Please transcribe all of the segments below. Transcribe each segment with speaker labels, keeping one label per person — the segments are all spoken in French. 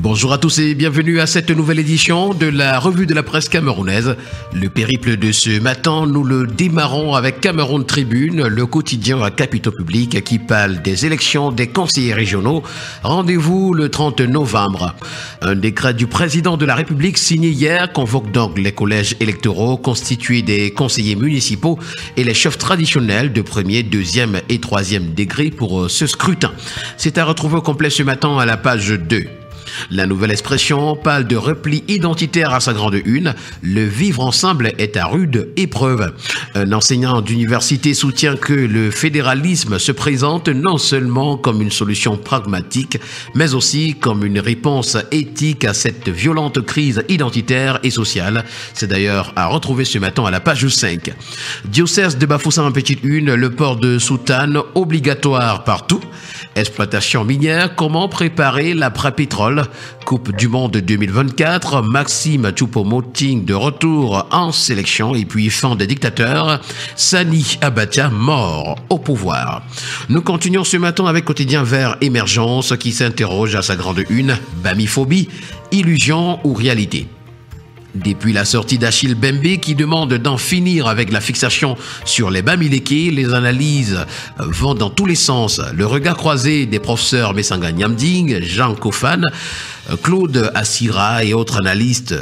Speaker 1: Bonjour à tous et bienvenue à cette nouvelle édition de la revue de la presse camerounaise. Le périple de ce matin, nous le démarrons avec Cameroun Tribune, le quotidien à capitaux publics qui parle des élections des conseillers régionaux. Rendez-vous le 30 novembre. Un décret du président de la République signé hier convoque donc les collèges électoraux constitués des conseillers municipaux et les chefs traditionnels de premier, deuxième et troisième degré pour ce scrutin. C'est à retrouver au complet ce matin à la page 2. La nouvelle expression parle de repli identitaire à sa grande une. Le vivre ensemble est à rude épreuve. Un enseignant d'université soutient que le fédéralisme se présente non seulement comme une solution pragmatique, mais aussi comme une réponse éthique à cette violente crise identitaire et sociale. C'est d'ailleurs à retrouver ce matin à la page 5. Diocèse de Bafoussam en petite une, le port de soutane obligatoire partout. Exploitation minière, comment préparer l'après-pétrole? Coupe du Monde 2024, Maxime Choupo-Moting de retour en sélection et puis fin des dictateurs, Sani Abacha mort au pouvoir. Nous continuons ce matin avec Quotidien Vert Émergence qui s'interroge à sa grande une, Bamiphobie, illusion ou réalité? Depuis la sortie d'Achille Bembe qui demande d'en finir avec la fixation sur les Bamileke, les analyses vont dans tous les sens. Le regard croisé des professeurs Messanga Nyamding, Jean Kofan, Claude Assira et autres analystes,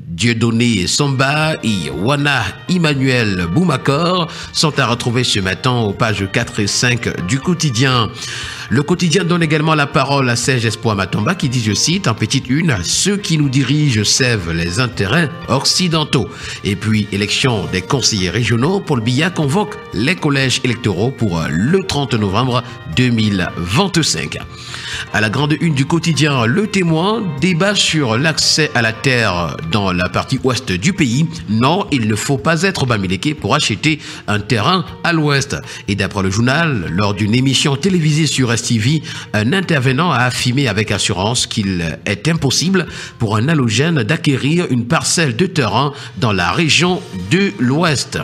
Speaker 1: Dieudonné Somba et Wana Emmanuel Boumakor sont à retrouver ce matin aux pages 4 et 5 du quotidien. Le quotidien donne également la parole à Serge Espoir Matomba qui dit, je cite, en petite une, ceux qui nous dirigent servent les intérêts occidentaux. Et puis, élection des conseillers régionaux, Paul Biya convoque les collèges électoraux pour le 30 novembre 2025. À la grande une du quotidien, Le Témoin débat sur l'accès à la terre dans la partie ouest du pays. Non, il ne faut pas être Bamileke pour acheter un terrain à l'ouest. Et d'après le journal, lors d'une émission télévisée sur STV, un intervenant a affirmé avec assurance qu'il est impossible pour un allogène d'acquérir une parcelle de terrain dans la région de l'ouest.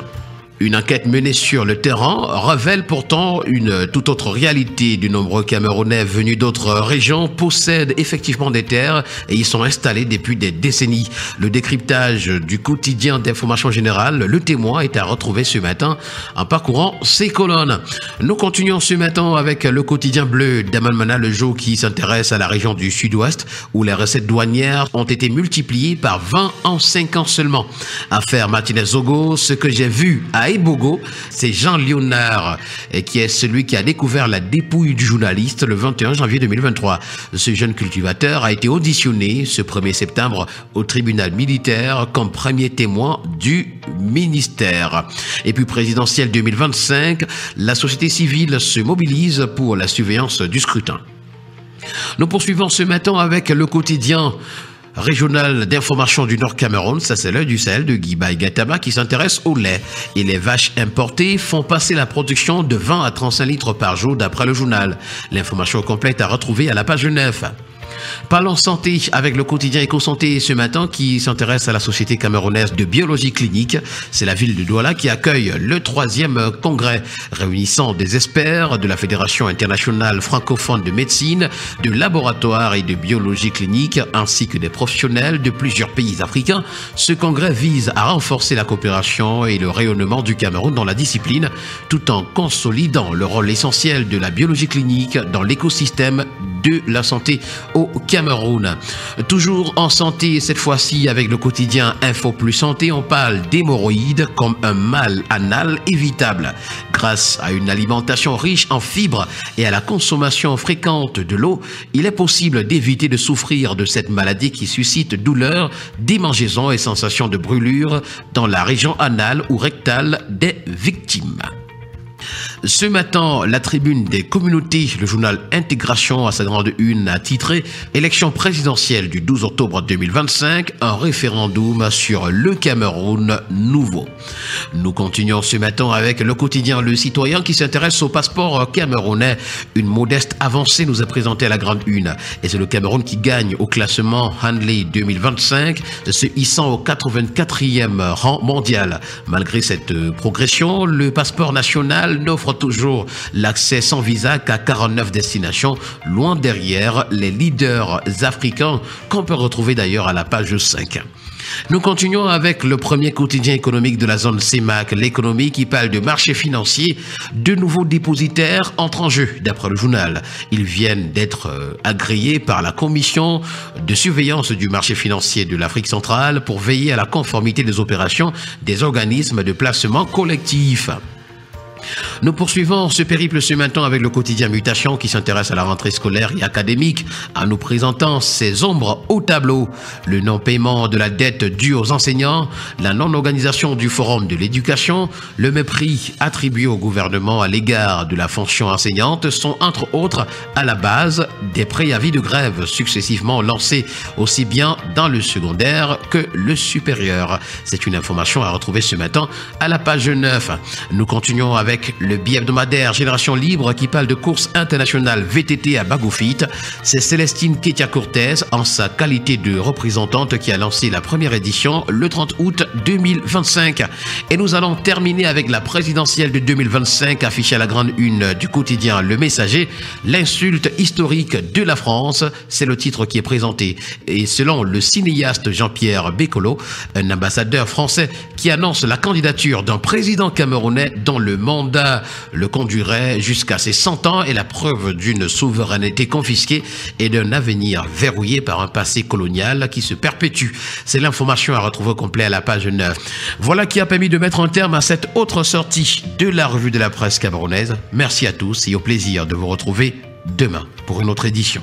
Speaker 1: Une enquête menée sur le terrain révèle pourtant une toute autre réalité. De nombreux Camerounais venus d'autres régions possèdent effectivement des terres et y sont installés depuis des décennies. Le décryptage du quotidien d'information générale, Le Témoin, est à retrouver ce matin en parcourant ses colonnes. Nous continuons ce matin avec le quotidien bleu d'Amalmana Le Jour qui s'intéresse à la région du sud-ouest où les recettes douanières ont été multipliées par 20 en 5 ans seulement. Affaire Martinez-Zogo, ce que j'ai vu à Ebogo, c'est Jean Léonard qui est celui qui a découvert la dépouille du journaliste le 21 janvier 2023. Ce jeune cultivateur a été auditionné ce 1er septembre au tribunal militaire comme premier témoin du ministère. Et puis présidentielle 2025, la société civile se mobilise pour la surveillance du scrutin. Nous poursuivons ce matin avec le quotidien régional d'information du Nord Cameroun, ça c'est l'œil du Sahel de Guibaï Gatama qui s'intéresse au lait. Et les vaches importées font passer la production de 20 à 35 litres par jour d'après le journal. L'information complète à retrouver à la page 9. Parlons santé avec le quotidien Éco-Santé ce matin qui s'intéresse à la Société camerounaise de biologie clinique. C'est la ville de Douala qui accueille le 3e congrès réunissant des experts de la Fédération internationale francophone de médecine, de laboratoires et de biologie clinique ainsi que des professionnels de plusieurs pays africains. Ce congrès vise à renforcer la coopération et le rayonnement du Cameroun dans la discipline tout en consolidant le rôle essentiel de la biologie clinique dans l'écosystème de la santé au Cameroun. Toujours en santé, cette fois-ci avec le quotidien Info Plus Santé, on parle d'hémorroïdes comme un mal anal évitable. Grâce à une alimentation riche en fibres et à la consommation fréquente de l'eau, il est possible d'éviter de souffrir de cette maladie qui suscite douleurs, démangeaisons et sensations de brûlure dans la région anale ou rectale des victimes. Ce matin, la tribune des communautés, le journal Intégration à sa grande une a titré « Élection présidentielle du 12 octobre 2025, un référendum sur le Cameroun nouveau ». Nous continuons ce matin avec le quotidien Le Citoyen qui s'intéresse au passeport camerounais. Une modeste avancée nous est présentée à la grande une. Et c'est le Cameroun qui gagne au classement Handley 2025, se hissant au 84e rang mondial. Malgré cette progression, le passeport national n'offre toujours l'accès sans visa qu'à 49 destinations, loin derrière les leaders africains qu'on peut retrouver d'ailleurs à la page 5. Nous continuons avec le premier quotidien économique de la zone CEMAC, l'économie, qui parle de marché financier. De nouveaux dépositaires entrent en jeu, d'après le journal. Ils viennent d'être agréés par la commission de surveillance du marché financier de l'Afrique centrale pour veiller à la conformité des opérations des organismes de placement collectif. Nous poursuivons ce périple ce matin avec le quotidien Mutation qui s'intéresse à la rentrée scolaire et académique en nous présentant ses ombres au tableau. Le non-paiement de la dette due aux enseignants, la non-organisation du forum de l'éducation, le mépris attribué au gouvernement à l'égard de la fonction enseignante sont entre autres à la base des préavis de grève successivement lancés aussi bien dans le secondaire que le supérieur. C'est une information à retrouver ce matin à la page 9. Nous continuons avec le bi-hebdomadaire Génération Libre qui parle de course internationale VTT à Bagoufit. C'est Célestine Ketia-Cortez en sa qualité de représentante qui a lancé la première édition le 30 août 2025. Et nous allons terminer avec la présidentielle de 2025 affichée à la grande une du quotidien Le Messager. L'insulte historique de la France, c'est le titre qui est présenté. Et selon le cinéaste Jean-Pierre Bécolo, un ambassadeur français qui annonce la candidature d'un président camerounais dont le mandat le conduirait jusqu'à ses 100 ans et la preuve d'une souveraineté confisquée et d'un avenir verrouillé par un passé colonial qui se perpétue. C'est l'information à retrouver au complet à la page 9. Voilà qui a permis de mettre un terme à cette autre sortie de la revue de la presse camerounaise. Merci à tous et au plaisir de vous retrouver demain pour une autre édition.